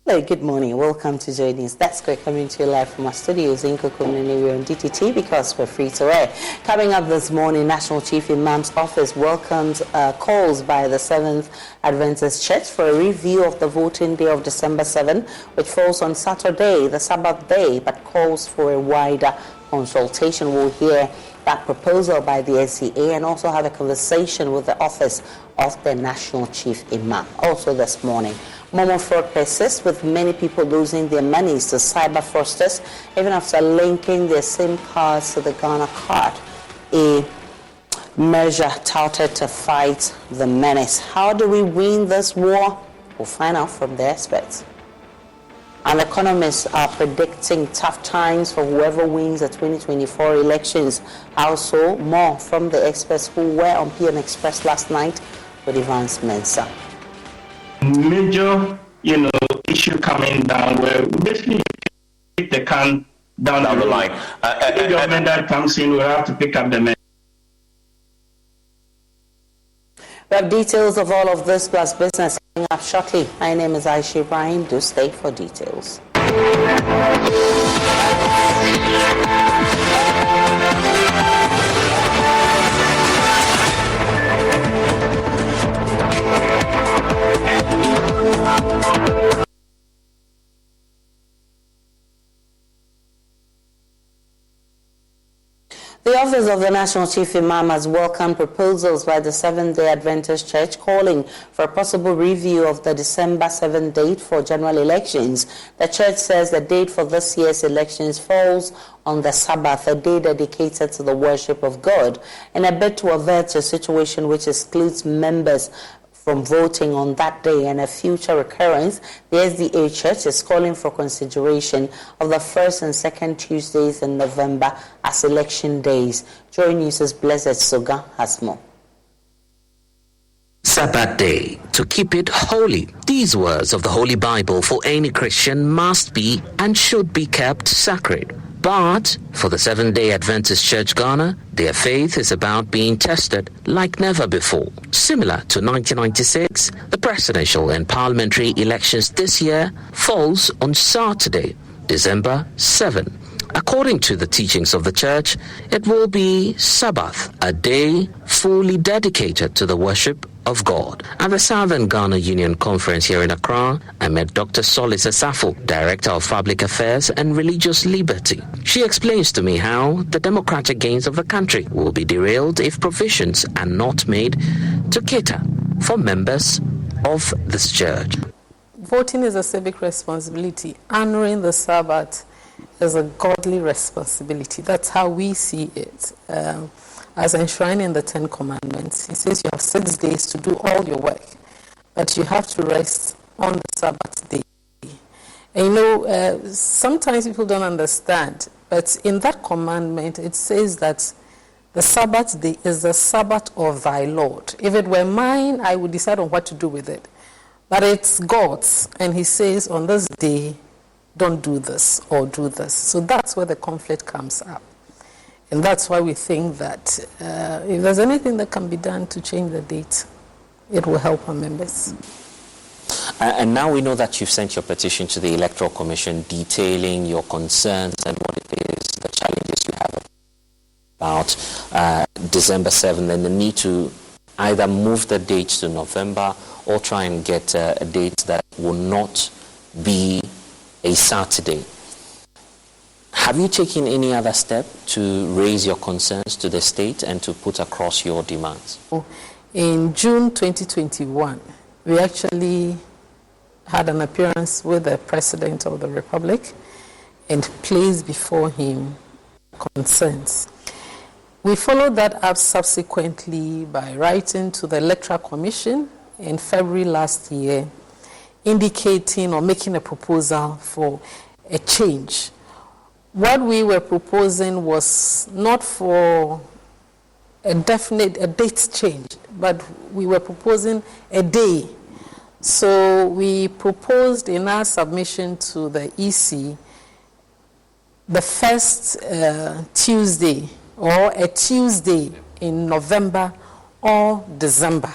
Hello, good morning. Welcome to JoyNews Desk. We're coming to you live from our studios in Kokomini. We're on DTT because we're free to air. Coming up this morning, National Chief Imam's Office welcomes calls by the Seventh Adventist Church for a review of the voting day of December 7, which falls on Saturday, the Sabbath day, but calls for a wider consultation. We'll hear that proposal by the NCA and also have a conversation with the Office of the National Chief Imam. Also this morning, Momo fraud persists, with many people losing their monies to cyber fraudsters even after linking their SIM cards to the Ghana card, a measure touted to fight the menace. How do we win this war? We'll find out from the experts. And economists are predicting tough times for whoever wins the 2024 elections. How so? More from the experts who were on PM Express last night with Evans Mensah. Major, issue coming down where basically kick the can down the line. The government that comes in will have to pick up the men. We have details of all of this plus business coming up shortly. My name is Aisha Ibrahim. Do stay for details. The Office of the National Chief Imam has welcomed proposals by the Seventh-day Adventist Church calling for a possible review of the December 7 date for general elections. The church says the date for this year's elections falls on the Sabbath, a day dedicated to the worship of God, in a bid to avert a situation which excludes members from voting on that day and a future recurrence. The SDA Church is calling for consideration of the first and second Tuesdays in November as election days. JoyNews' Blessed Soga has more. Sabbath day, to keep it holy. These words of the Holy Bible for any Christian must be and should be kept sacred. But for the Seventh-day Adventist Church Ghana, their faith is about being tested like never before. Similar to 1996, the presidential and parliamentary elections this year falls on Saturday, December 7. According to the teachings of the church, it will be Sabbath, a day fully dedicated to the worship of God. At the Southern Ghana Union Conference here in Accra, I met Dr. Solis Asafo, Director of Public Affairs and Religious Liberty. She explains to me how the democratic gains of the country will be derailed if provisions are not made to cater for members of this church. Voting is a civic responsibility. Honoring the Sabbath is a godly responsibility. That's how we see it. As enshrined in the Ten Commandments, it says you have 6 days to do all your work, but you have to rest on the Sabbath day. And sometimes people don't understand, but in that commandment, it says that the Sabbath day is the Sabbath of thy Lord. If it were mine, I would decide on what to do with it. But it's God's, and he says on this day, don't do this or do this. So that's where the conflict comes up. And that's why we think that if there's anything that can be done to change the date, it will help our members. And now we know that you've sent your petition to the Electoral Commission detailing your concerns and what it is, the challenges you have about December 7th and the need to either move the date to November or try and get a date that will not be a Saturday. Have you taken any other step to raise your concerns to the state and to put across your demands? In June 2021, we actually had an appearance with the President of the Republic and placed before him concerns. We followed that up subsequently by writing to the Electoral Commission in February last year, indicating or making a proposal for a change. What we were proposing was not for a date change, but we were proposing a day. So we proposed in our submission to the EC the first Tuesday or a Tuesday in November or December.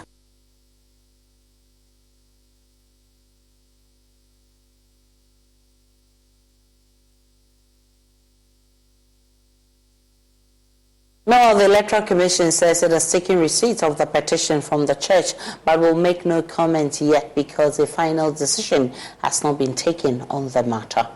Now, the Electoral Commission says it has taken receipt of the petition from the church, but will make no comment yet because a final decision has not been taken on the matter.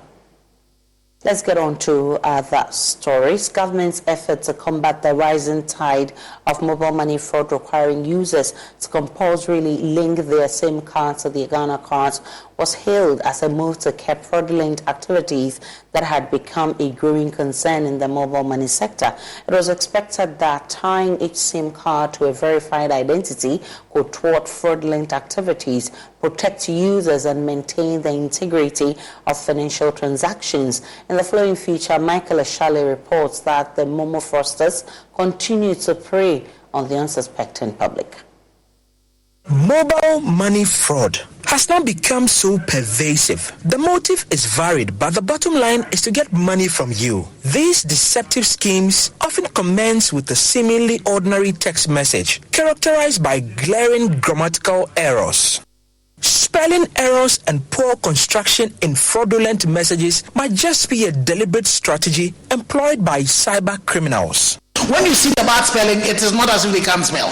Let's get on to other stories. Government's effort to combat the rising tide of mobile money fraud requiring users to compulsorily link their SIM card to their Ghana cards was hailed as a move to curb fraudulent activities that had become a growing concern in the mobile money sector. It was expected that tying each SIM card to a verified identity could thwart fraudulent activities, protect users and maintain the integrity of financial transactions. In the following feature, Michael Ashale reports that the Momo fraudsters continue to prey on the unsuspecting public. Mobile money fraud has now become so pervasive. The motive is varied, but the bottom line is to get money from you. These deceptive schemes often commence with a seemingly ordinary text message characterized by glaring grammatical errors. Spelling errors and poor construction in fraudulent messages might just be a deliberate strategy employed by cyber criminals. When you see the bad spelling, it is not as if they can't spell.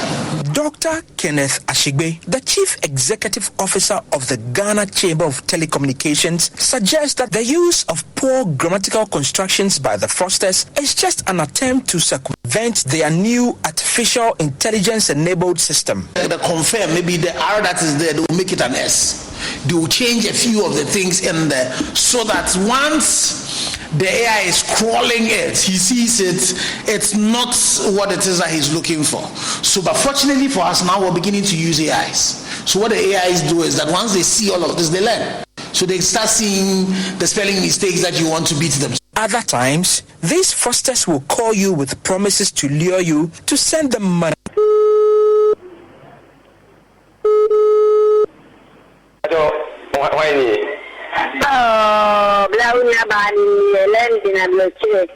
Dr. Kenneth Ashigbe, the Chief Executive Officer of the Ghana Chamber of Telecommunications, suggests that the use of poor grammatical constructions by the fraudsters is just an attempt to circumvent their new artificial intelligence-enabled system. The confirm, maybe the R that is there, they will make it an S. They will change a few of the things in there so that once the AI is crawling it, he sees it, it's not what it is that he's looking for. So, but fortunately for us now, we're beginning to use AIs. So what the AIs do is that once they see all of this, they learn. So they start seeing the spelling mistakes that you want to beat them. Other times, these fraudsters will call you with promises to lure you to send them money. Oh, Blaunia Bani, London and Lucia.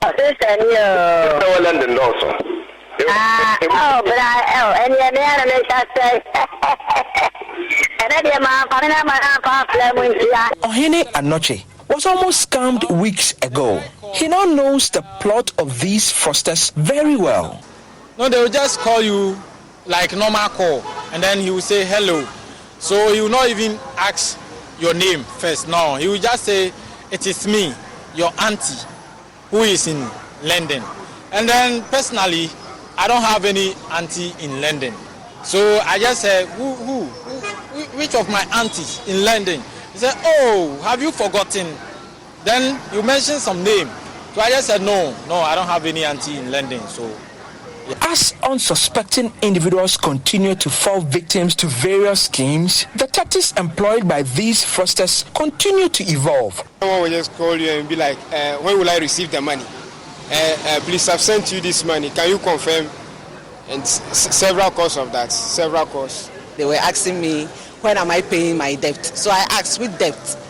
Oh, London also. Oh, but and you're there to make us say, and then your mom, Ohene Anoche was almost scammed weeks ago. He now knows the plot of these fraudsters very well. No, they will just call you like normal call, and then he will say hello. So he will not even ask your name first. No, he will just say, it is me, your auntie, who is in London. And then personally, I don't have any auntie in London. So I just said, which of my aunties in London? He said, oh, have you forgotten? Then you mentioned some name. So I just said, no, I don't have any auntie in London. So. Yeah. As unsuspecting individuals continue to fall victims to various schemes, the tactics employed by these fraudsters continue to evolve. Someone will just call you and be like, when will I receive the money? Please, I've sent you this money. Can you confirm? And several calls of that, several calls. They were asking me, when am I paying my debt? So I asked, with debt?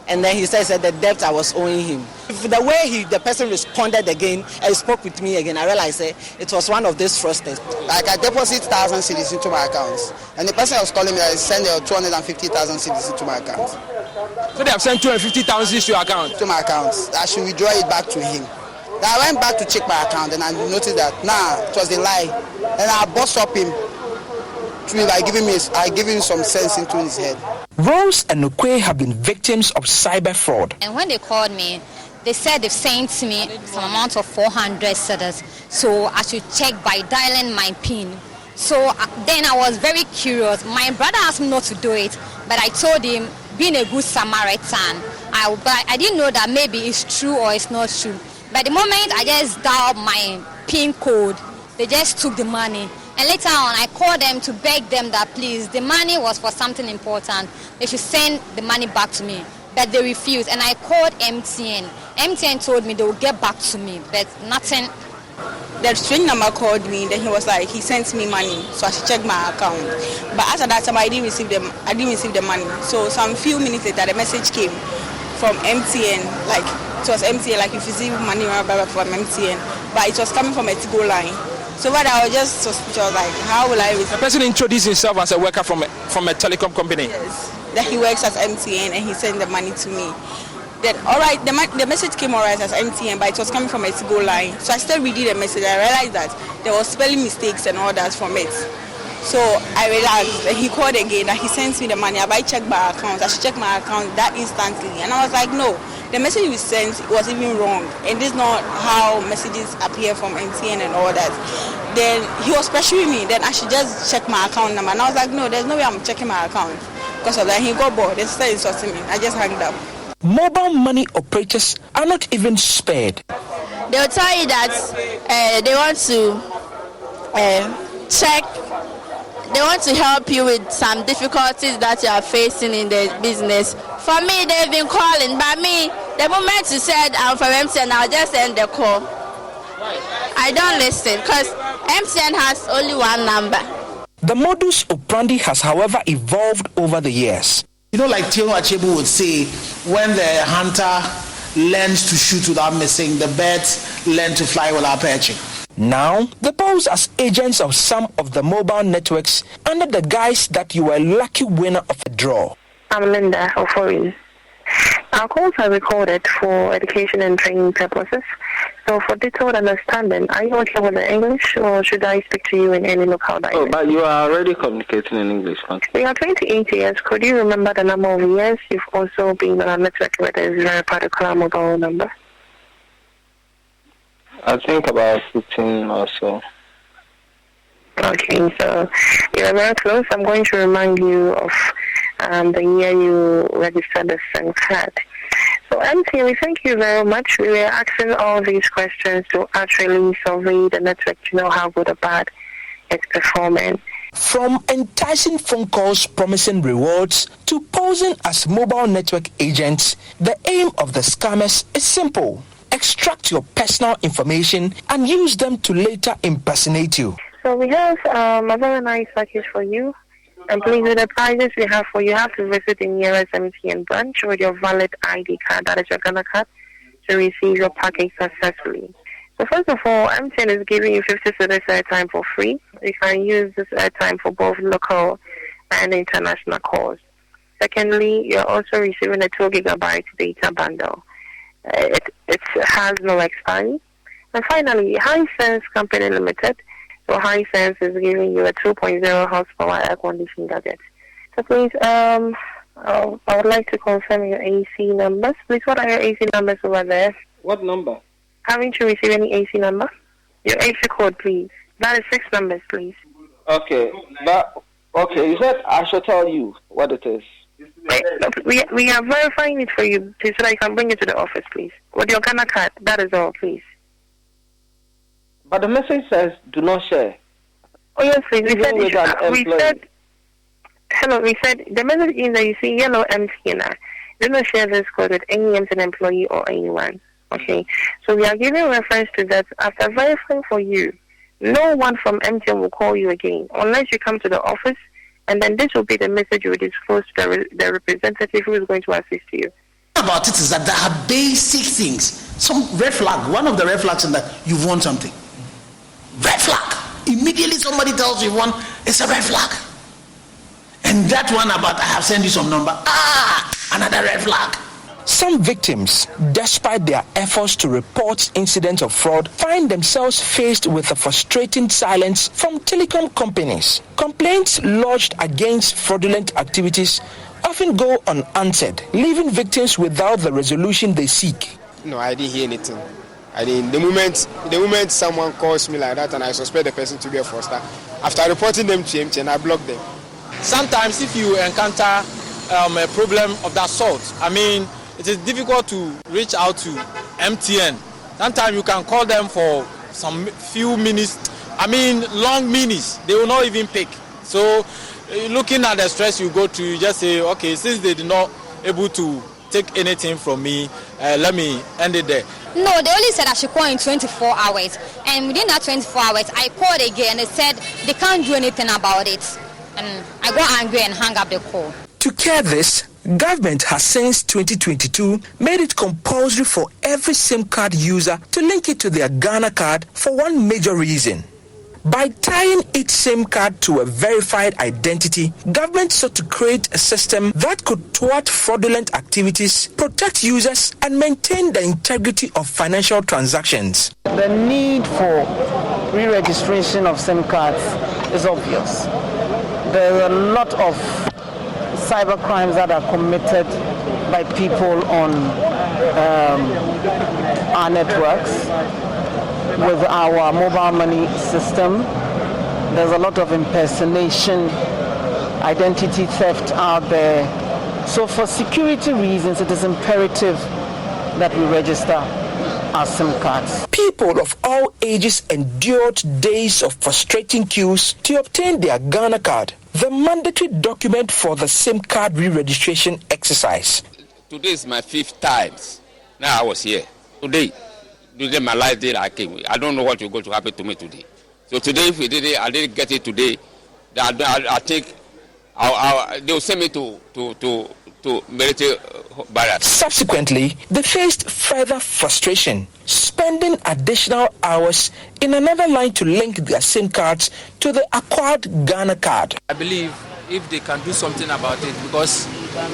And then he said the debt I was owing him. The way the person responded again and spoke with me again, I realized it was one of these fraudsters. Like I deposit 1,000 cedis into my account, and the person was calling me, I sent 250,000 cedis into my account. So they have sent 250,000 cedis to your account? To my account. I should withdraw it back to him. Then I went back to check my account, and I noticed that, it was a lie. And I bossed up him. I give him some sense into his head. Rose and Okwe have been victims of cyber fraud. And when they called me, they said they've sent me some amount of 400 cedis. So I should check by dialing my PIN. So then I was very curious. My brother asked me not to do it, but I told him, being a good Samaritan, I didn't know that maybe it's true or it's not true. But the moment I just dialed my PIN code, they just took the money. And later on, I called them to beg them that please, the money was for something important. They should send the money back to me. But they refused. And I called MTN. MTN told me they would get back to me, but nothing. The strange number called me. Then he was like, he sent me money, so I should check my account. But after that time, I didn't receive the money. So some few minutes later, the message came from MTN. Like it was MTN, like if you receive money from MTN, but it was coming from a Tigo line. So what I was just suspicious, like, how will I receive? The person introduced himself as a worker from a telecom company. Yes, that he works at MTN and he sent the money to me. Then, all right, the message came all right as MTN, but it was coming from a Go line. So I started reading the message. I realized that there was spelling mistakes and all that from it. So I realized that he called again, that he sends me the money. I checked my account. I should check my account that instantly. And I was like, no, the message you sent was even wrong. And this is not how messages appear from MTN and all that. Then he was pressuring me. Then I should just check my account number. And I was like, no, there's no way I'm checking my account. Because of that, he got bored. They started insulting me. I just hung up. Mobile money operators are not even spared. They'll tell you that they want to check. They want to help you with some difficulties that you are facing in the business. For me, they've been calling, but me, the moment you said I'm from MTN, I'll just end the call. I don't listen because MTN has only one number. The modus operandi has, however, evolved over the years. You know, like Tino Achebu would say, when the hunter learns to shoot without missing, the birds learn to fly without perching. Now, they pose as agents of some of the mobile networks under the guise that you were a lucky winner of a draw. I'm Linda Ofori. Our calls are recorded for education and training purposes. So for detailed understanding, are you okay with the English or should I speak to you in any local dialect? Oh, but you are already communicating in English. We are 28 years. Could you remember the number of years you've also been on a network with a very particular mobile number? I think about 15 or so. Okay, so you're very close. I'm going to remind you of the year you registered the SIM card. So, MT, we thank you very much. We were asking all these questions to actually survey the network to know how good or bad it's performing. From enticing phone calls promising rewards to posing as mobile network agents, the aim of the scammers is simple. Extract your personal information and use them to later impersonate you. So we have a very nice package for you. And please, with the prices we have for you, you have to visit the nearest MTN branch with your valid ID card, that is your Ghana card, to receive your package successfully. So first of all, MTN is giving you 50 cedis airtime for free. You can use this airtime for both local and international calls. Secondly, you're also receiving a 2 gigabyte data bundle. It has no expiry. And finally, Hisense Company Limited. So Hisense is giving you a 2.0 horsepower air conditioning gadget. So please, I would like to confirm your AC numbers. Please, what are your AC numbers over there? What number? Haven't you received any AC number? Your AC code, please. That is 6 numbers, please. Okay, you said I should tell you what it is. We are verifying it for you, please, so that I can bring it to the office, please. With your Ghana card, that is all, please. But the message says, do not share. Oh, yes, please. We said, the message is that you see yellow MTN. Do not share this code with any MTN employee or anyone. Okay? So we are giving reference to that. After verifying for you, no one from MTN will call you again unless you come to the office, and then this will be the message you will disclose to the representative who is going to assist you. About it is that there are basic things. Some red flag. One of the red flags is that you've won something. Red flag. Immediately somebody tells you one, it's a red flag. And that one about I have sent you some number. Another red flag. Some victims, despite their efforts to report incidents of fraud, find themselves faced with a frustrating silence from telecom companies. Complaints lodged against fraudulent activities often go unanswered, leaving victims without the resolution they seek. No, I didn't hear anything. The moment someone calls me like that and I suspect the person to be a fraudster, after reporting them to MTN, I block them. Sometimes if you encounter a problem of that sort, it is difficult to reach out to MTN. Sometimes you can call them for some few minutes, long minutes, they will not even pick. So looking at the stress you go through, you just say, okay, since they did not able to take anything from me, let me end it there. No, they only said I should call in 24 hours. And within that 24 hours, I called again and they said they can't do anything about it. And I got angry and hung up the call. To cure this, government has since 2022 made it compulsory for every SIM card user to link it to their Ghana card for one major reason. By tying each SIM card to a verified identity, government sought to create a system that could thwart fraudulent activities, protect users, and maintain the integrity of financial transactions. The need for re-registration of SIM cards is obvious. There are a lot of cyber crimes that are committed by people on our networks with our mobile money system. There's a lot of impersonation, identity theft out there. So for security reasons, it is imperative that we register our SIM cards. People of all ages endured days of frustrating queues to obtain their Ghana card, the mandatory document for the SIM card re-registration exercise. Today is my 5th time. Now I was here. Today my last day I came. I don't know what is going to happen to me today. So today, if I didn't get it today, I think they will send me to military barracks. Subsequently, they faced further frustration, spending additional hours in another line to link their SIM cards to the acquired Ghana card. I believe if they can do something about it, because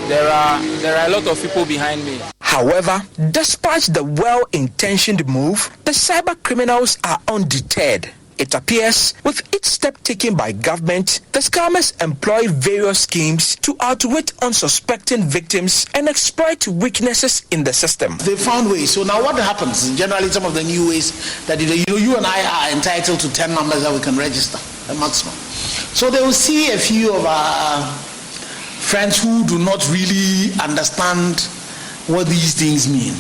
there are a lot of people behind me. However, despite the well-intentioned move, the cyber criminals are undeterred. It appears, with each step taken by government, the scammers employ various schemes to outwit unsuspecting victims and exploit weaknesses in the system. They found ways. So now what happens? Generally, some of the new ways that you and I are entitled to 10 numbers that we can register, a maximum. So they will see a few of our friends who do not really understand what these things mean.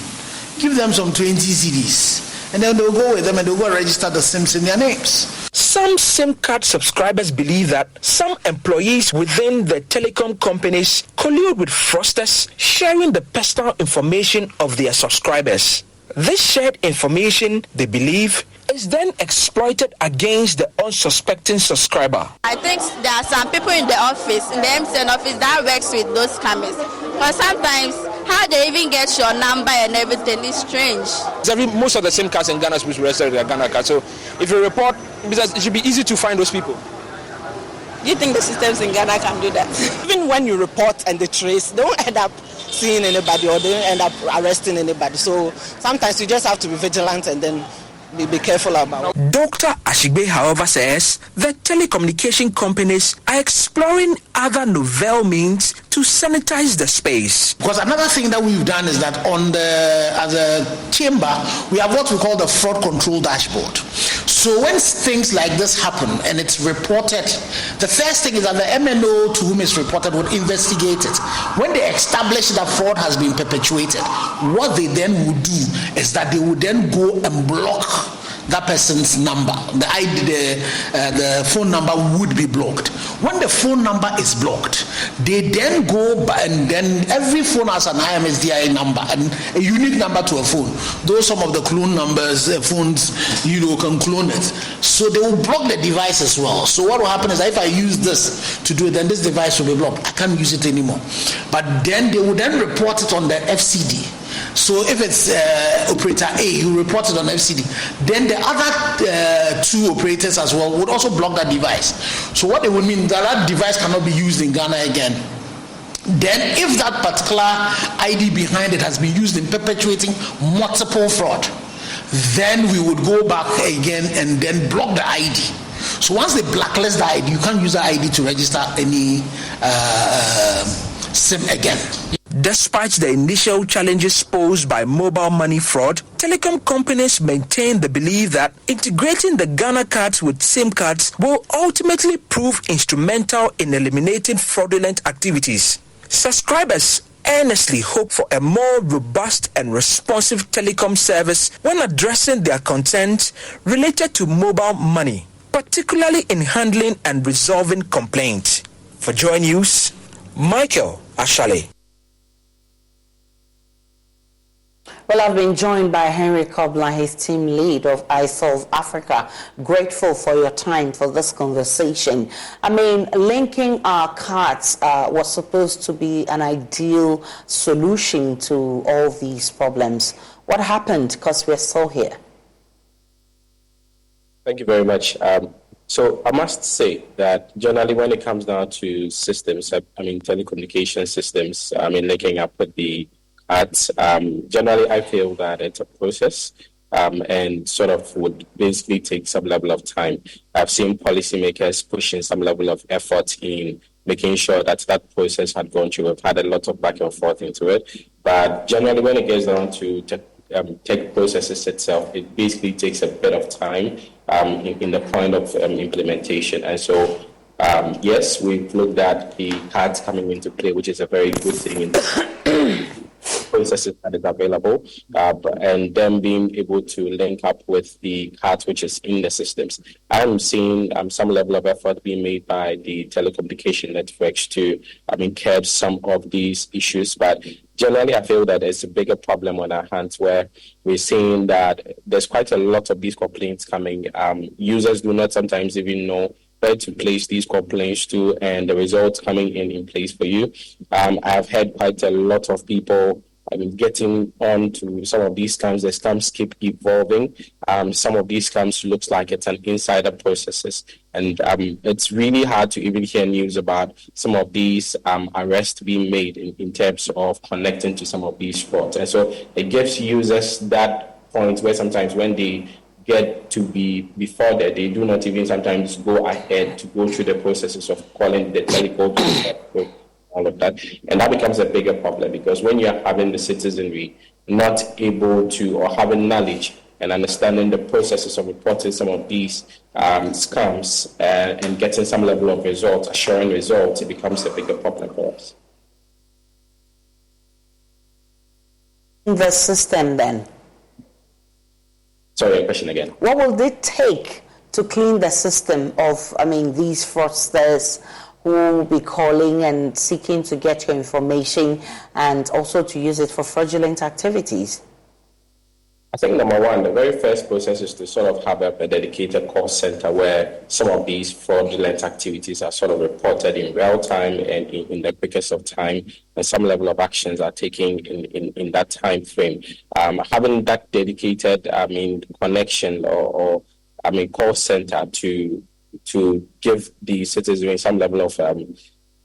Give them some 20 CDs. And then they'll go with them and they'll go register the SIMs in their names. Some SIM card subscribers believe that some employees within the telecom companies collude with fraudsters, sharing the personal information of their subscribers. This shared information, they believe, is then exploited against the unsuspecting subscriber. I think there are some people in the office, in the MTN office, that works with those scammers. But sometimes, how they even get your number and everything is strange. Most of the SIM cards in Ghana are supposed to register their Ghana card. So if you report, it should be easy to find those people. Do you think the systems in Ghana can do that? Even when you report and they trace, they don't end up seeing anybody or they don't end up arresting anybody. So sometimes you just have to be vigilant and then be careful about. Dr. Ashigbe, however, says the telecommunication companies are exploring other novel means to sanitize the space. Because another thing that we've done is that as a chamber, we have what we call the fraud control dashboard. So when things like this happen and it's reported, the first thing is that the MNO to whom it's reported would investigate it. When they establish that fraud has been perpetuated, what they then would do is that they would then go and block that person's number. The phone number would be blocked. When the phone number is blocked, they then go by, and then every phone has an IMSDI number and a unique number to a phone. Though some of the clone numbers, phones, can clone it. So they will block the device as well. So what will happen is that if I use this to do it, then this device will be blocked. I can't use it anymore. But then they will then report it on the FCD. So if it's operator A, you report it on FCD. Then the other two operators as well would also block that device. So what it would mean that device cannot be used in Ghana again. Then if that particular ID behind it has been used in perpetuating multiple fraud, then we would go back again and then block the ID. So once they blacklist the ID, you can't use the ID to register any SIM again. Despite the initial challenges posed by mobile money fraud, telecom companies maintain the belief that integrating the Ghana cards with SIM cards will ultimately prove instrumental in eliminating fraudulent activities. Subscribers earnestly hope for a more robust and responsive telecom service when addressing their concerns related to mobile money, particularly in handling and resolving complaints. For Joy News, Michael Ashale. Well, I've been joined by Henry Kobler, his team lead of iSolve Africa. Grateful for your time for this conversation. I mean, linking our cards was supposed to be an ideal solution to all these problems. What happened? Because we're still here. Thank you very much. So I must say that generally when it comes down to systems, telecommunication systems, linking up with the cards, generally I feel that it's a process and sort of would basically take some level of time. I've seen policymakers pushing some level of effort in making sure that that process had gone through. We've had a lot of back and forth into it. But generally when it gets down to tech processes itself, it basically takes a bit of time in the point of implementation. And so, yes, we've looked at the cards coming into play, which is a very good thing in the processes that is available, and them being able to link up with the cards which is in the systems. I'm seeing some level of effort being made by the telecommunication networks to, curb some of these issues, but generally, I feel that there's a bigger problem on our hands where we're seeing that there's quite a lot of these complaints coming. Users do not sometimes even know where to place these complaints to and the results coming in place for you. I've had quite a lot of people getting on to some of these scams. The scams keep evolving. Some of these scams looks like it's an insider processes. And it's really hard to even hear news about some of these arrests being made in terms of connecting to some of these frauds. And so it gives users that point where sometimes when they get to be before that, they do not even sometimes go ahead to go through the processes of calling the telecom, all of that. And that becomes a bigger problem because when you're having the citizenry not able to or having knowledge and understanding the processes of reporting some of these scams and getting some level of results, assuring results, it becomes a bigger problem for us. The system then? Sorry, a question again. What will it take to clean the system of, these fraudsters who will be calling and seeking to get your information and also to use it for fraudulent activities? I think number one, the very first process is to sort of have a dedicated call center where some of these fraudulent activities are sort of reported in real time and in the quickest of time, and some level of actions are taken in that time frame. Having that dedicated, connection or call center to give the citizens some level of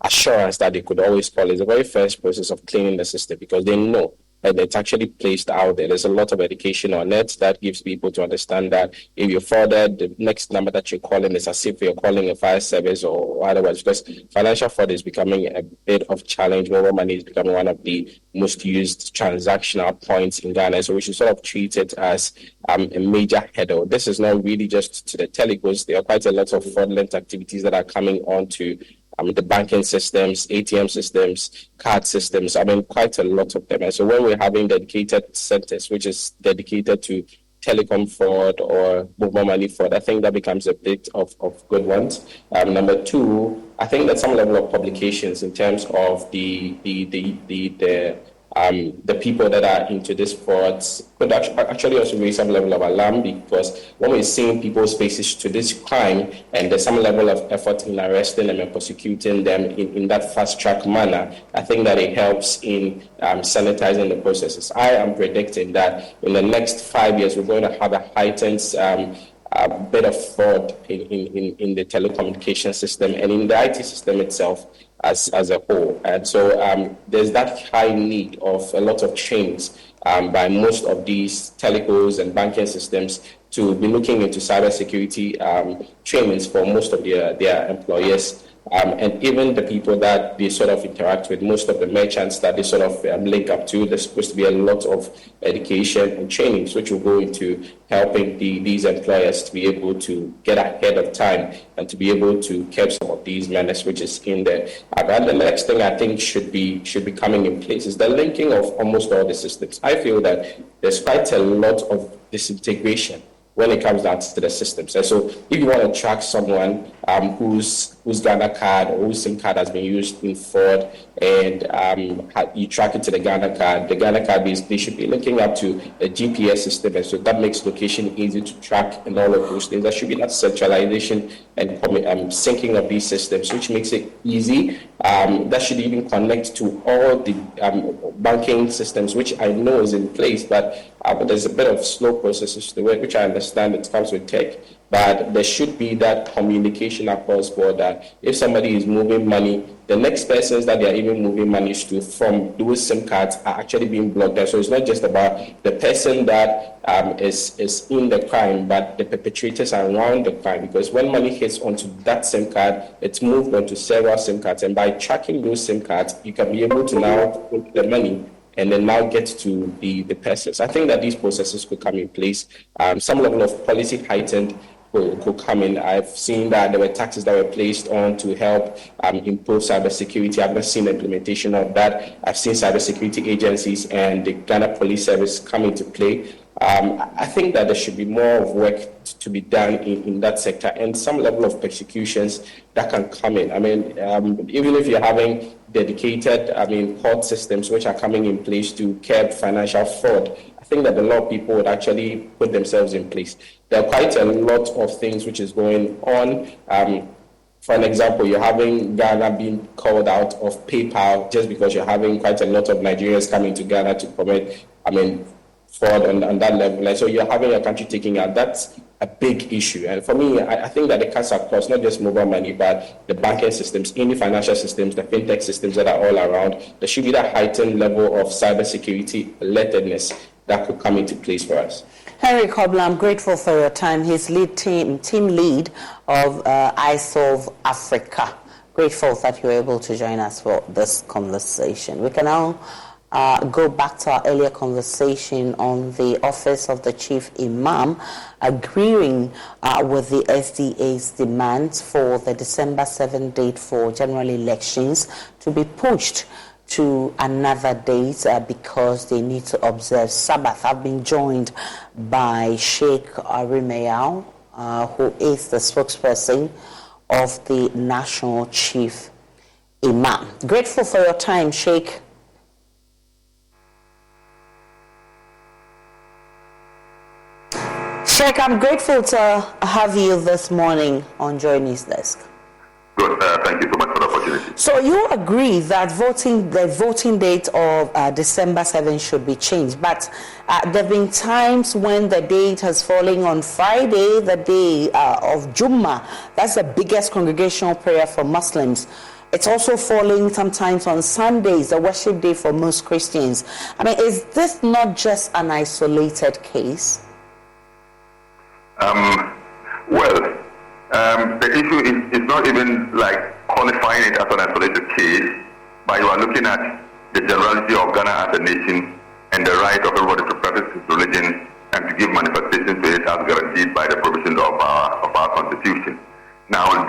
assurance that they could always call is the very first process of cleaning the system because they know that it's actually placed out there. There's a lot of education on it that gives people to understand that if you're frauded, the next number that you're calling is as if you're calling a fire service or otherwise, because financial fraud is becoming a bit of challenge. Mobile money is becoming one of the most used transactional points in Ghana. So we should sort of treat it as a major header. This is not really just to the telecos. There are quite a lot of fraudulent activities that are coming on to the banking systems, ATM systems, card systems, quite a lot of them. And so when we're having dedicated centers, which is dedicated to telecom fraud or mobile money fraud, I think that becomes a bit of good ones. Number two, I think that some level of publications in terms of the people that are into this fraud could actually also raise some level of alarm because when we're seeing people's faces to this crime and there's some level of effort in arresting them and prosecuting them in that fast-track manner, I think that it helps in sanitizing the processes. I am predicting that in the next 5 years, we're going to have a heightened bit of fraud in the telecommunication system and in the IT system itself as a whole. And so there's that high need of a lot of trainings by most of these telcos and banking systems to be looking into cybersecurity trainings for most of their employees. And even the people that they sort of interact with, most of the merchants that they sort of link up to, there's supposed to be a lot of education and trainings which will go into helping these employers to be able to get ahead of time and to be able to curb some of these menace which is in there. And the next thing I think should be coming in place is the linking of almost all the systems. I feel that there's quite a lot of disintegration when it comes down to the systems. And so if you want to track someone whose Ghana card or whose SIM card has been used in fraud and you track it to the Ghana card basically should be linking up to a GPS system. And so that makes location easy to track and all of those things. There should be that centralization and syncing of these systems, which makes it easy. That should even connect to all the banking systems, which I know is in place, but there's a bit of slow processes to it, which I understand it comes with tech. but there should be that communication across board that if somebody is moving money, the next persons that they are even moving money to from those SIM cards are actually being blocked. So it's not just about the person that is in the crime, but the perpetrators around the crime. Because when money hits onto that SIM card, it's moved onto several SIM cards. And by tracking those SIM cards, you can be able to now put the money and then now get to the persons. I think that these processes could come in place. Some level of policy heightened could come in. I've seen that there were taxes that were placed on to help improve cybersecurity. I've not seen the implementation of that. I've seen cybersecurity agencies and the Ghana Police Service come into play. I think that there should be more of work to be done in that sector and some level of persecutions that can come in. I mean, even if you're having dedicated, court systems which are coming in place to curb financial fraud, I think that a lot of people would actually put themselves in place. There are quite a lot of things which is going on. For an example, you're having Ghana being called out of PayPal just because you're having quite a lot of Nigerians coming to Ghana to commit, fraud on that level. And so you're having your country taking out. That's a big issue. And for me, I think that it cuts across not just mobile money, but the banking systems, any financial systems, the fintech systems that are all around. There should be that heightened level of cybersecurity alertedness that could come into place for us. Henry Kobler, I'm grateful for your time. He's team lead of iSolve Africa. Grateful that you were able to join us for this conversation. We can now go back to our earlier conversation on the office of the chief imam agreeing with the SDA's demands for the December 7th date for general elections to be pushed to another date because they need to observe Sabbath. I've been joined by Sheikh Arimeyao, who is the spokesperson of the National Chief Imam. Grateful for your time, Sheikh. Sheikh, I'm grateful to have you this morning on JoyNews Desk. Good. Thank you so much for the opportunity. So you agree that the voting date of December 7th should be changed, but there have been times when the date has fallen on Friday, the day of Jummah. That's the biggest congregational prayer for Muslims. It's also falling sometimes on Sundays, the worship day for most Christians. I mean, is this not just an isolated case? The issue is not even like qualifying it as an isolated case, but you are looking at the generality of Ghana as a nation and the right of everybody to practice his religion and to give manifestation to it as guaranteed by the provisions of our constitution. Now,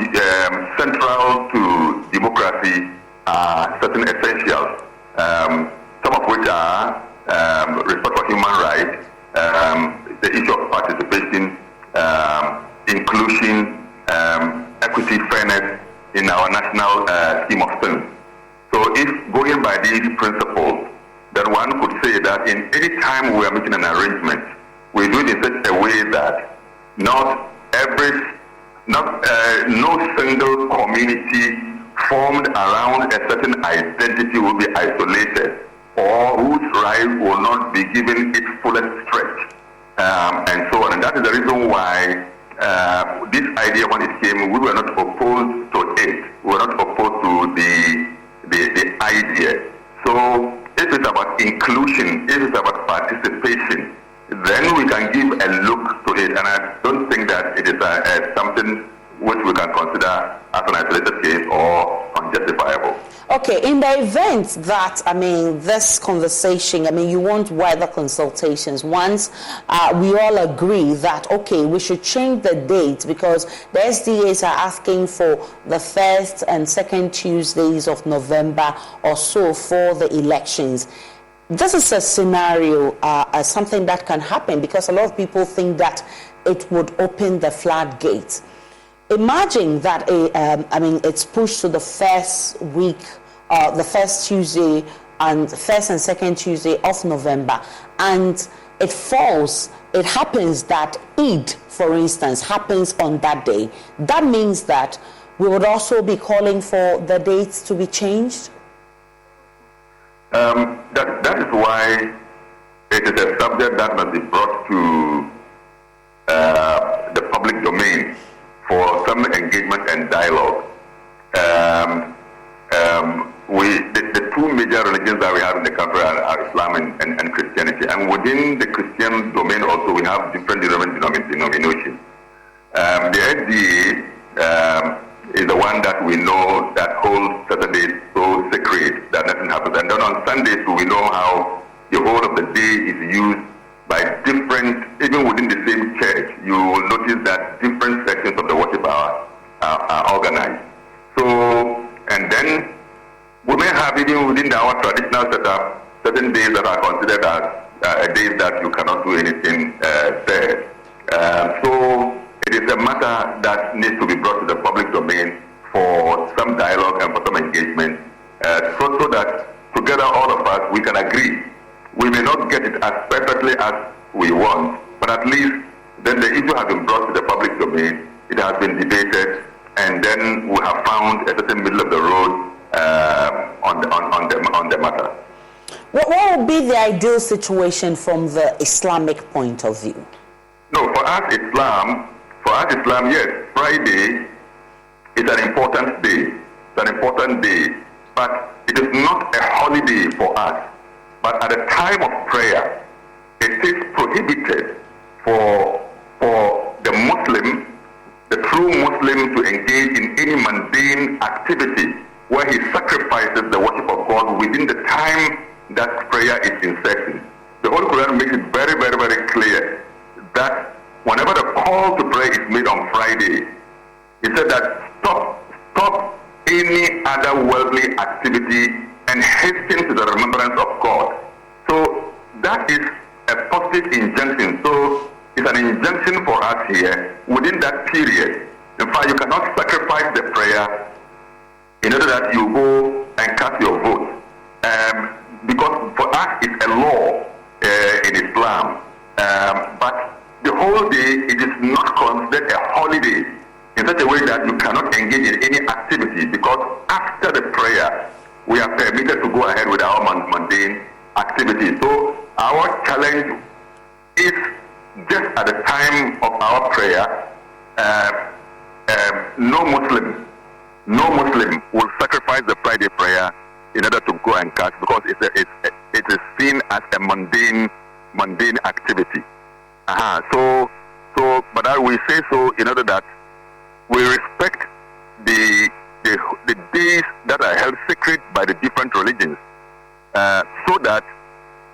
central to democracy are certain essentials, some of which are respect for human rights, the issue of participation, inclusion, equity, fairness in our national scheme of things. So if going by these principles, then one could say that in any time we are making an arrangement, we do it in such a way that no single community formed around a certain identity will be isolated or whose right will not be given its fullest stretch, and so on. And that is the reason why this idea, when it came, we were not opposed to it. We were not opposed to the idea. So if it's about inclusion, if it's about participation, then we can give a look to it. And I don't think that it is something which we can consider as an isolated case or unjustifiable. Okay, in the event that, this conversation, you want wider consultations, once we all agree that, okay, we should change the date because the SDAs are asking for the first and second Tuesdays of November or so for the elections. This is a scenario, something that can happen because a lot of people think that it would open the floodgates. Imagine that it's pushed to the first week, the first Tuesday and first and second Tuesday of November, and it falls. It happens that Eid, for instance, happens on that day. That means that we would also be calling for the dates to be changed. That is why it is a subject that must be brought to the public domain. engagement and dialogue. The two major religions that we have in the country are Islam and Christianity. And within the Christian domain also, we have different denominations. The SDA is the one that we know that holds Saturdays so sacred that nothing happens. And then on Sundays, we know how the whole of the day is used by different, even within the same church, you will notice that different sections of the worship are organized. So, and then we may have, even within our traditional setup, certain days that are considered as days that you cannot do anything there. So it is a matter that needs to be brought to the public domain for some dialogue and for some engagement, so that together all of us, we can agree. We may not get it as perfectly as we want, but at least then the issue has been brought to the public domain, it has been debated, and then we have found a certain middle of the road on the matter. What would be the ideal situation from the Islamic point of view? No, for us Islam, yes, Friday is an important day. It's an important day, but it is not a holiday for us. But at the time of prayer, it is prohibited for the Muslim, the true Muslim, to engage in any mundane activity where he sacrifices the worship of God within the time that prayer is in session. The Holy Quran makes it very, very, very clear that whenever the call to pray is made on Friday, it said that stop any other worldly activity and hasten to the remembrance of God. So that is a positive injunction. So it's an injunction for us here within that period. In fact, you cannot sacrifice the prayer in order that you go and cast your vote. Because for us it's a law in Islam. But the whole day, it is not considered a holiday in such a way that you cannot engage in any activity, because after the prayer, we are permitted to go ahead with our mundane activities. So our challenge is just at the time of our prayer, no Muslim will sacrifice the Friday prayer in order to go and cast, because it is seen as a mundane activity. But I will say so in order that we respect the days that are held sacred by the different religions, so that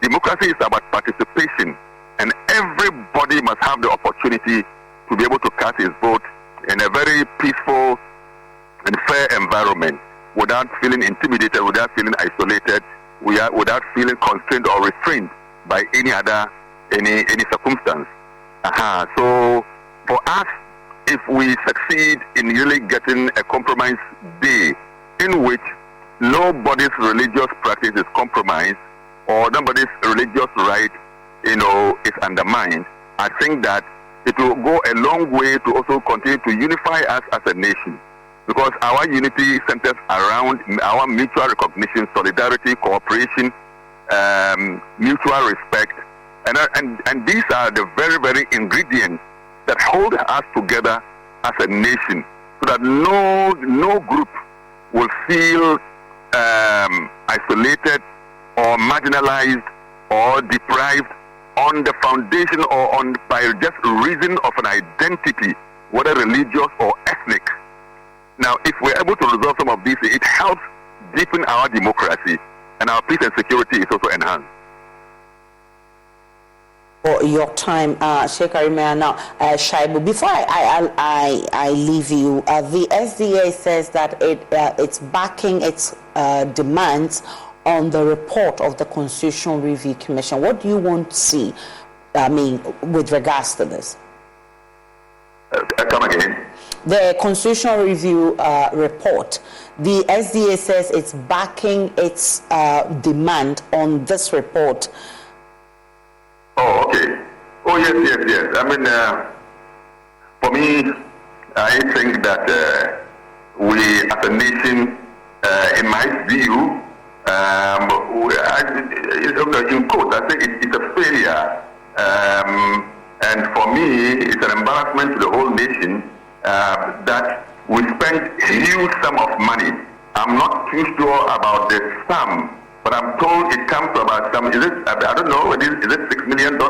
democracy is about participation, and everybody must have the opportunity to be able to cast his vote in a very peaceful and fair environment, without feeling intimidated, without feeling isolated, without feeling constrained or restrained by any circumstance. So for us, if we succeed in really getting a compromise day in which nobody's religious practice is compromised or nobody's religious right, is undermined, I think that it will go a long way to also continue to unify us as a nation, because our unity centers around our mutual recognition, solidarity, cooperation, mutual respect, and these are the very, very ingredients that hold us together as a nation, so that no group will feel isolated or marginalized or deprived on the foundation or by just reason of an identity, whether religious or ethnic. Now, if we're able to resolve some of these, it helps deepen our democracy, and our peace and security is also enhanced. For your time, Sheikh Arimea. Now, Shaibu, before I leave you, the SDA says that it's backing its demands on the report of the Constitutional Review Commission. What do you want to see, with regards to this? Come again. The Constitutional Review report, the SDA says it's backing its demand on this report. Oh, okay. Oh, yes. For me, I think that we, as a nation, in my view, in quote, I think it's a failure. And for me, it's an embarrassment to the whole nation that we spent a huge sum of money. I'm not too sure about the sum, but I'm told it comes to about some, is it, I don't know, is it $6 million or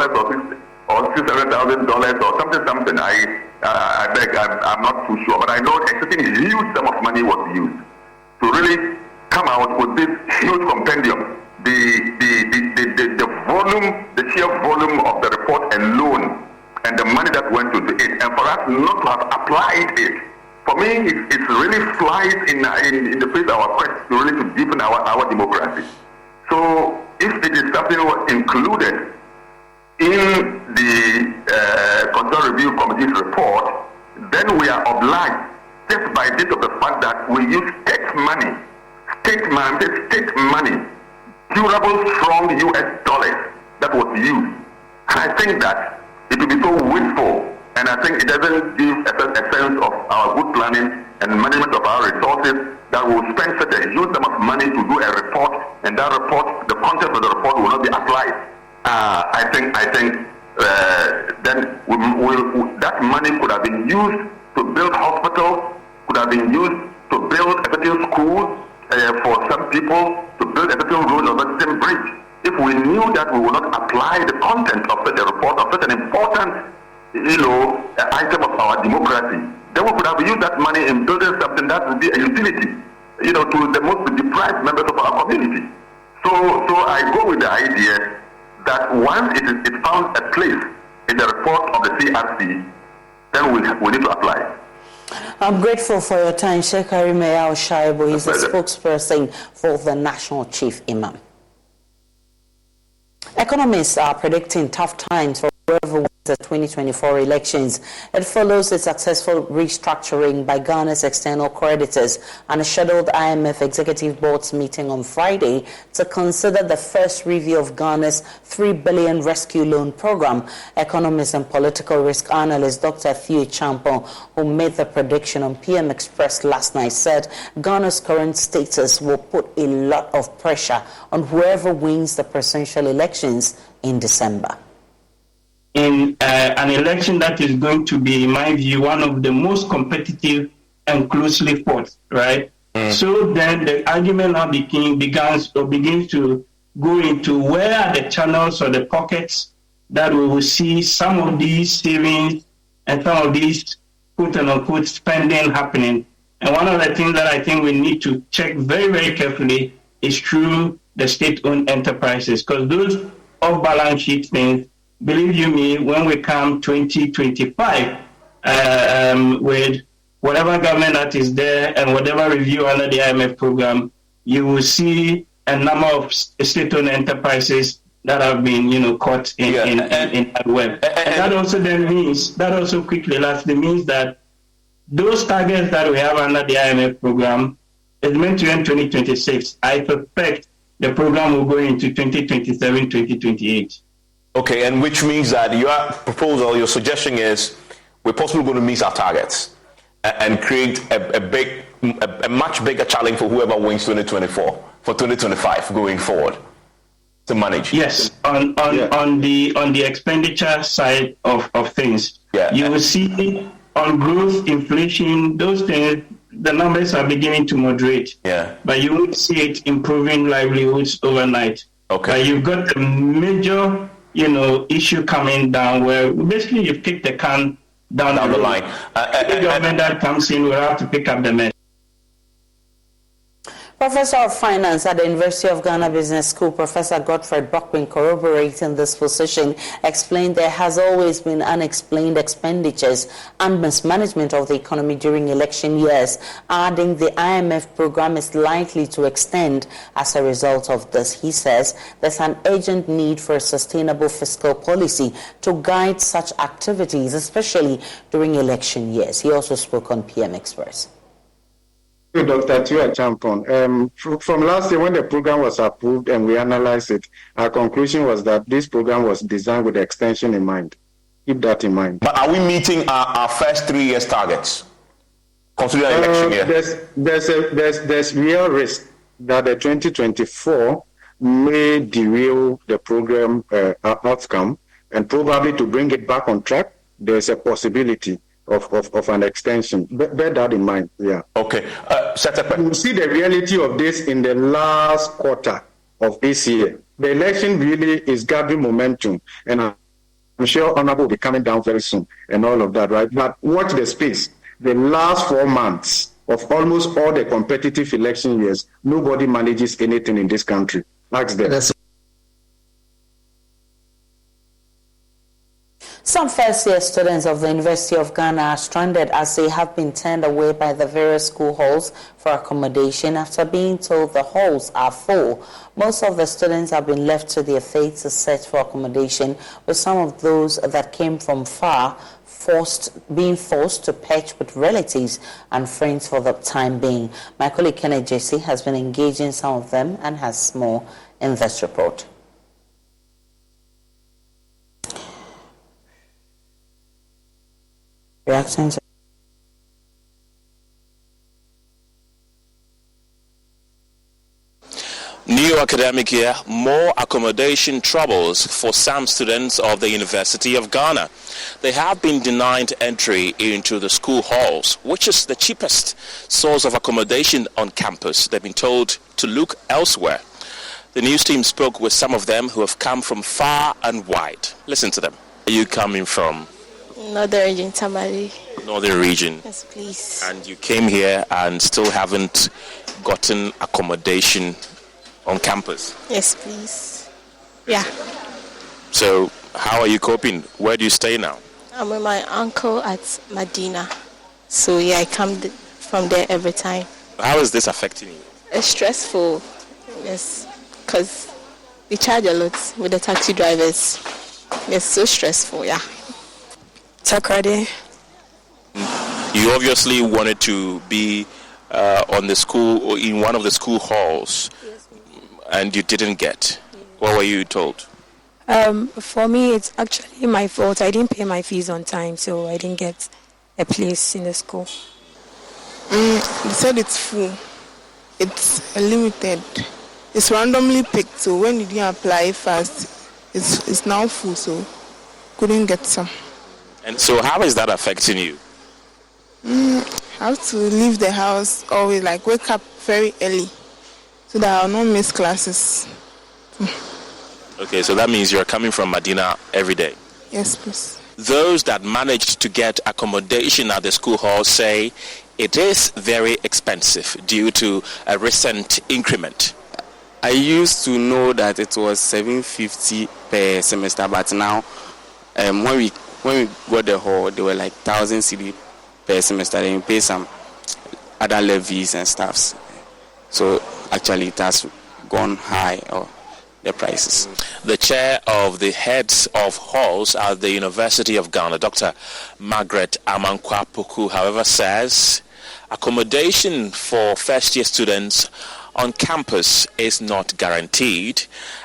$600,000 or something. I beg, I'm not too sure, but I know a huge sum of money was used to really come out with this huge compendium. The volume, the sheer volume of the report alone, and the money that went into it, and for us not to have applied it, for me, it really flies in the face of our quest to really to deepen our democracy. So if it is something included in the Constitutional Review Committee's report, then we are obliged, just by dint of the fact that we use state money, durable, strong US dollars that was used. And I think that it will be so wasteful, and I think it doesn't give a sense of our good planning and management of our resources that we will spend such a huge sum of money to do a report, and that report, the content of the report will not be applied. I think then that money could have been used to build hospitals, could have been used to build a certain school for some people, to build a certain road or a certain bridge. If we knew that we would not apply the content of such a report, of such an important, item of our democracy, then we could have used that money in building something that would be a utility, to the most deprived members of our community. So I go with the idea that once it found a place in the report of the CRC, then we need to apply. I'm grateful for your time, Sheikh Arimea Oshaibu. He's the spokesperson for the National Chief Imam. Economists are predicting tough times for whoever wins the 2024 elections. It follows a successful restructuring by Ghana's external creditors and a scheduled IMF Executive Board's meeting on Friday to consider the first review of Ghana's $3 billion rescue loan program. Economist and political risk analyst Dr. Theo Champon, who made the prediction on PM Express last night, said Ghana's current status will put a lot of pressure on whoever wins the presidential elections in December. In an election that is going to be, in my view, one of the most competitive and closely fought, right? So then the argument now begins to go into where are the channels or the pockets that we will see some of these savings and some of these quote-unquote spending happening. And one of the things that I think we need to check very, very carefully is through the state-owned enterprises, because those off-balance sheet things, believe you me, when we come 2025, with whatever government that is there and whatever review under the IMF program, you will see a number of state-owned enterprises that have been, caught in that web. And that also then means, lastly means that those targets that we have under the IMF program is meant to end 2026. I suspect the program will go into 2027, 2028. Okay, and which means that your proposal, your suggestion is we're possibly going to miss our targets and create a much bigger challenge for whoever wins 2024, for 2025 going forward to manage. Yes, on the expenditure side of things, you will see on growth, inflation, those things, the numbers are beginning to moderate. Yeah. But you won't see it improving livelihoods overnight. Okay. But you've got a major issue coming down where basically you kick the can down the line. The government that comes in will have to pick up the mess. Professor of Finance at the University of Ghana Business School, Professor Godfred Bokpin, corroborating this position, explained there has always been unexplained expenditures and mismanagement of the economy during election years, adding the IMF program is likely to extend as a result of this. He says there's an urgent need for a sustainable fiscal policy to guide such activities, especially during election years. He also spoke on PM Express. Dr. Theo Champon, from last year when the program was approved and we analyzed it, our conclusion was that this program was designed with the extension in mind. Keep that in mind. But are we meeting our first 3 years targets? Considering election year? There's real risk that the 2024 may derail the program outcome, and probably to bring it back on track, there's a possibility of an extension. Bear that in mind. Yeah. Okay. You will see the reality of this in the last quarter of this year. The election really is gathering momentum, and I'm sure Honorable will be coming down very soon and all of that, right? But watch the space. The last 4 months of almost all the competitive election years, nobody manages anything in this country. Ask them. Some first-year students of the University of Ghana are stranded as they have been turned away by the various school halls for accommodation after being told the halls are full. Most of the students have been left to their fate to search for accommodation, with some of those that came from far being forced to patch with relatives and friends for the time being. My colleague Kenneth Jesse has been engaging some of them and has more in this report. Reactions. New academic year, more accommodation troubles for some students of the University of Ghana. They have been denied entry into the school halls, which is the cheapest source of accommodation on campus. They've been told to look elsewhere. The news team spoke with some of them who have come from far and wide. Listen to them. Where are you coming from? Northern region, Tamale. Northern region. Yes, please. And you came here and still haven't gotten accommodation on campus? Yes, please. Yeah. So how are you coping? Where do you stay now? I'm with my uncle at Medina. So yeah, I come from there every time. How is this affecting you? It's stressful. Yes, because we charge a lot with the taxi drivers. It's so stressful, yeah. Takrade. You obviously wanted to be on the school or in one of the school halls, and you didn't get. What were you told? For me, it's actually my fault. I didn't pay my fees on time, so I didn't get a place in the school. They said it's full. It's limited. It's randomly picked, so when you didn't apply fast, it's now full, so couldn't get some. And so how is that affecting you? I have to leave the house always, like wake up very early so that I'll not miss classes. Okay, so that means you're coming from Medina every day? Yes, please. Those that managed to get accommodation at the school hall say it is very expensive due to a recent increment. I used to know that it was $750 per semester, but now when we got the hall, they were like 1,000 cedi per semester. Then you pay some other levies and stuffs. So actually, it has gone high, or the prices. The chair of the heads of halls at the University of Ghana, Dr. Margaret Amankwa-Poku, however, says accommodation for first-year students on campus is not guaranteed,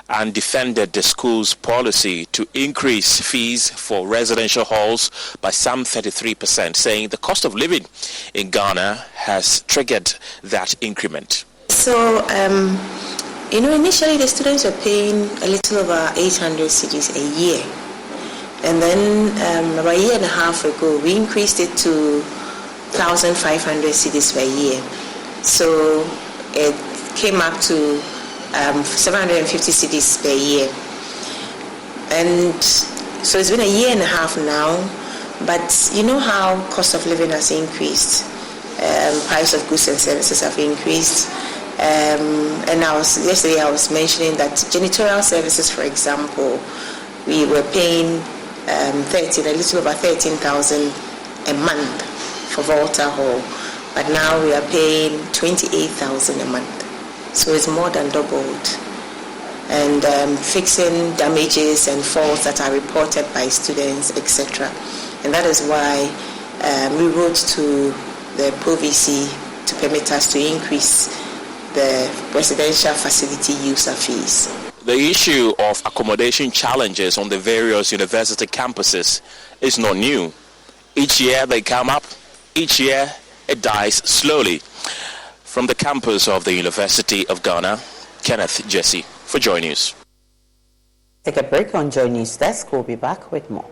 and defended the school's policy to increase fees for residential halls by some 33%, saying the cost of living in Ghana has triggered that increment. So, initially the students were paying a little over 800 cedis a year. And then about a year and a half ago, we increased it to 1,500 cedis per year. So it came up to 750 cedis per year. And so it's been a year and a half now, but you know how cost of living has increased. Price of goods and services have increased. And yesterday I was mentioning that janitorial services, for example, we were paying a little over 13,000 a month for Volta Hall, but now we are paying 28,000 a month. So it's more than doubled. And fixing damages and faults that are reported by students, etc. And that is why we wrote to the ProVC to permit us to increase the residential facility user fees. The issue of accommodation challenges on the various university campuses is not new. Each year they come up, each year it dies slowly. From the campus of the University of Ghana, Kenneth Jesse for JoyNews. Take a break on JoyNews Desk. We'll be back with more.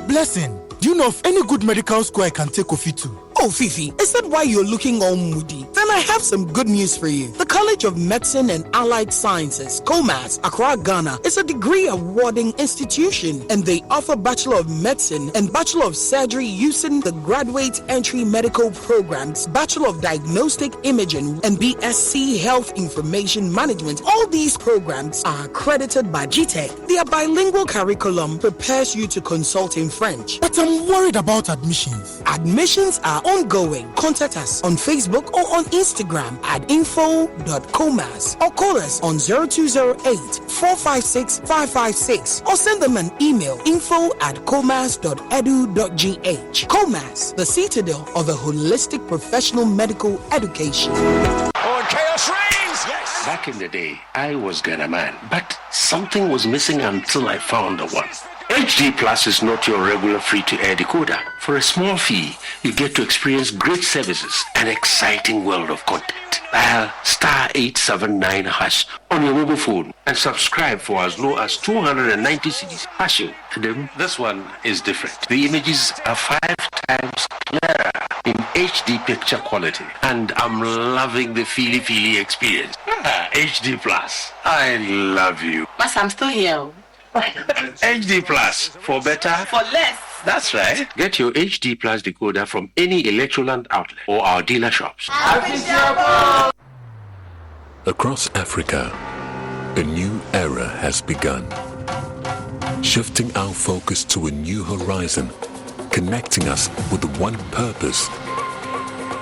Blessing, do you know of any good medical school I can take Kofi to? Oh, Fifi, is that why you're looking all moody? Then I have some good news for you. The College of Medicine and Allied Sciences, COMAS, Accra, Ghana, is a degree-awarding institution, and they offer Bachelor of Medicine and Bachelor of Surgery using the Graduate Entry Medical Programs, Bachelor of Diagnostic Imaging, and BSc Health Information Management. All these programs are accredited by GTEC. Their bilingual curriculum prepares you to consult in French. But I'm worried about admissions. Admissions are ongoing. Contact us on Facebook or on Instagram at info.comas or call us on 0208-456-556 or send them an email info@comas.edu.gh. COMAS, the citadel of a holistic professional medical education. Oh, and chaos reigns! Yes! Back in the day, I was Ghana man, but something was missing until I found the one. HD Plus is not your regular free-to-air decoder. For a small fee, you get to experience great services and exciting world of content. Dial *879# on your mobile phone and subscribe for as low as 290 cedis. This one is different. The images are 5 times clearer in HD picture quality, and I'm loving the feely experience. HD Plus, I love you. But I'm still here. HD Plus, for better, for less. That's right. Get your HD Plus decoder from any Electroland outlet or our dealer shops. Across Africa, a new era has begun. Shifting our focus to a new horizon, connecting us with one purpose: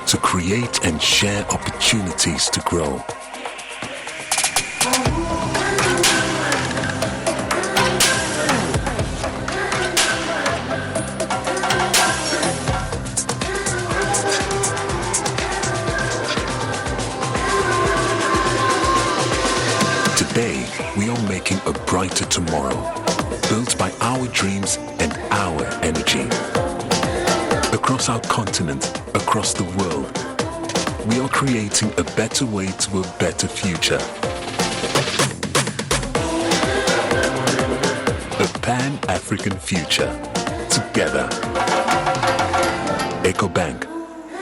to create and share opportunities to grow. Today, we are making a brighter tomorrow, built by our dreams and our energy. Across our continent, across the world, we are creating a better way to a better future. A Pan-African future. Together. EcoBank.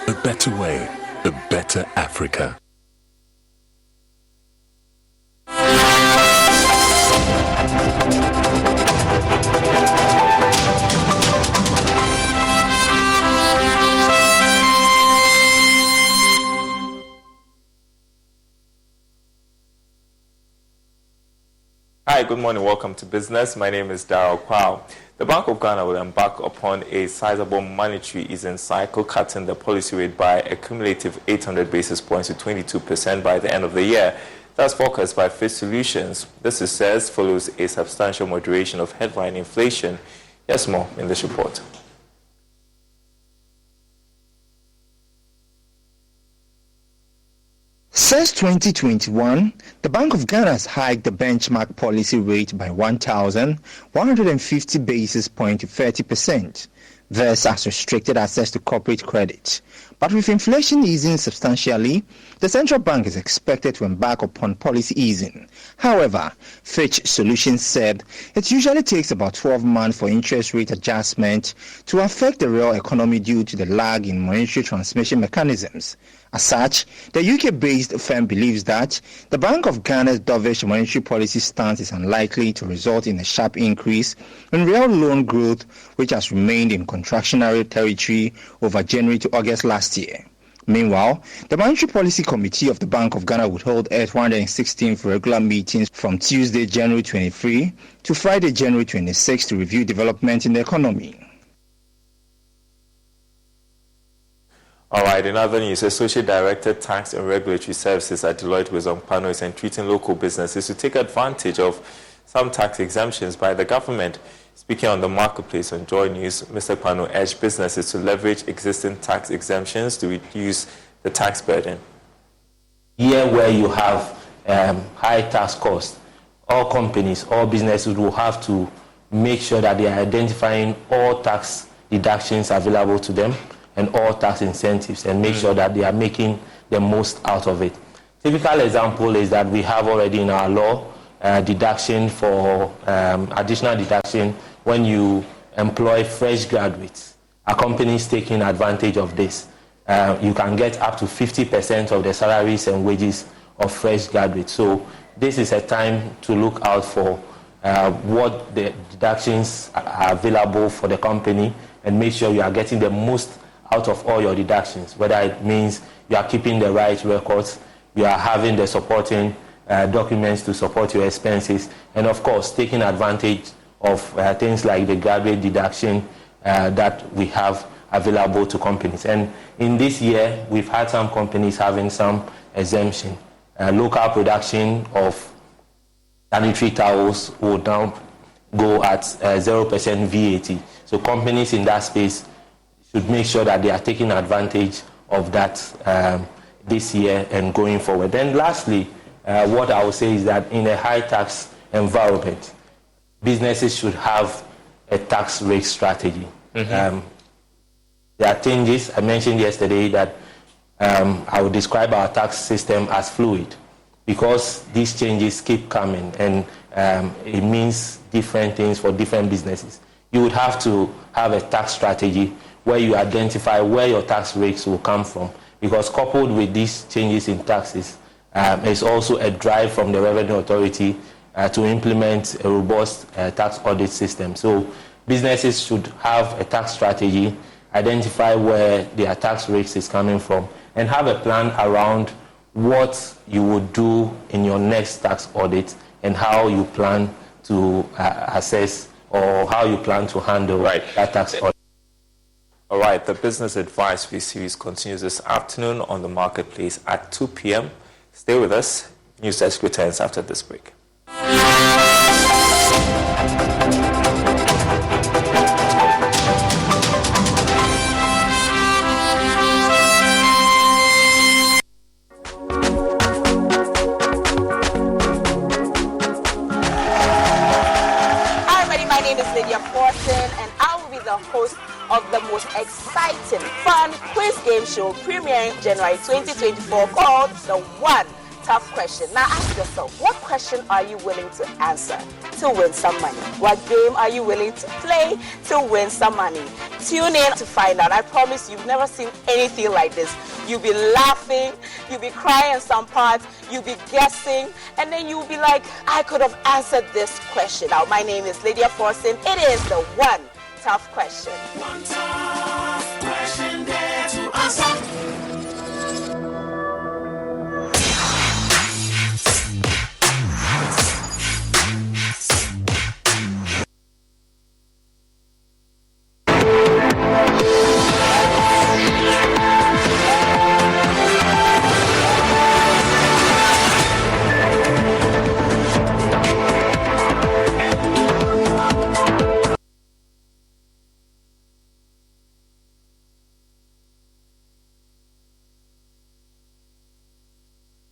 A better way, a better Africa. Hi, good morning. Welcome to Business. My name is Darrell Kwao. The Bank of Ghana will embark upon a sizable monetary easing cycle, cutting the policy rate by a cumulative 800 basis points to 22% by the end of the year. That's forecast by Fitch Solutions. This, it says, follows a substantial moderation of headline inflation. Yes, more in this report. Since 2021, the Bank of Ghana has hiked the benchmark policy rate by 1,150 basis points to 30%. This has restricted access to corporate credit. But with inflation easing substantially, the central bank is expected to embark upon policy easing. However, Fitch Solutions said it usually takes about 12 months for interest rate adjustment to affect the real economy due to the lag in monetary transmission mechanisms. As such, the UK-based firm believes that the Bank of Ghana's dovish monetary policy stance is unlikely to result in a sharp increase in real loan growth, which has remained in contractionary territory over January to August last year. Meanwhile, the Monetary Policy Committee of the Bank of Ghana would hold its 116th regular meetings from Tuesday, January 23 to Friday, January 26 to review development in the economy. All right, in other news, Associate Director Tax and Regulatory Services at Deloitte Wizong is entreating local businesses to take advantage of some tax exemptions by the government. Speaking on the marketplace on Joy News, Mr. Pano urged businesses to leverage existing tax exemptions to reduce the tax burden. Here where you have high tax costs, all companies, all businesses will have to make sure that they are identifying all tax deductions available to them and all tax incentives and make sure that they are making the most out of it. Typical example is that we have already in our law deduction for additional deduction when you employ fresh graduates. A company is taking advantage of this. You can get up to 50% of the salaries and wages of fresh graduates. So this is a time to look out for what the deductions are available for the company and make sure you are getting the most out of all your deductions, whether it means you are keeping the right records, you are having the supporting documents to support your expenses, and of course taking advantage of things like the graduate deduction that we have available to companies. And in this year, we've had some companies having some exemption. Local production of sanitary towels will now go at 0% VAT. So companies in that space should make sure that they are taking advantage of that this year and going forward. Then lastly, what I would say is that in a high tax environment, businesses should have a tax rate strategy. There are changes. I mentioned yesterday that I would describe our tax system as fluid because these changes keep coming and it means different things for different businesses. You would have to have a tax strategy where you identify where your tax rates will come from, because coupled with these changes in taxes is also a drive from the Revenue Authority to implement a robust tax audit system. So businesses should have a tax strategy, identify where their tax rates is coming from, and have a plan around what you would do in your next tax audit and how you plan to assess or how you plan to handle that tax audit. All right, the Business Advisory Series continues this afternoon on the Marketplace at 2 p.m. Stay with us. News Desk returns after this break. Host of the most exciting, fun quiz game show premiering January 2024 called The One Tough Question. Now ask yourself, what question are you willing to answer to win some money? What game are you willing to play to win some money? Tune in to find out. I promise you've never seen anything like this. You'll be laughing, you'll be crying in some parts, you'll be guessing, and then you'll be like, I could have answered this question. Now my name is Lydia Forson. It is The One Tough Question.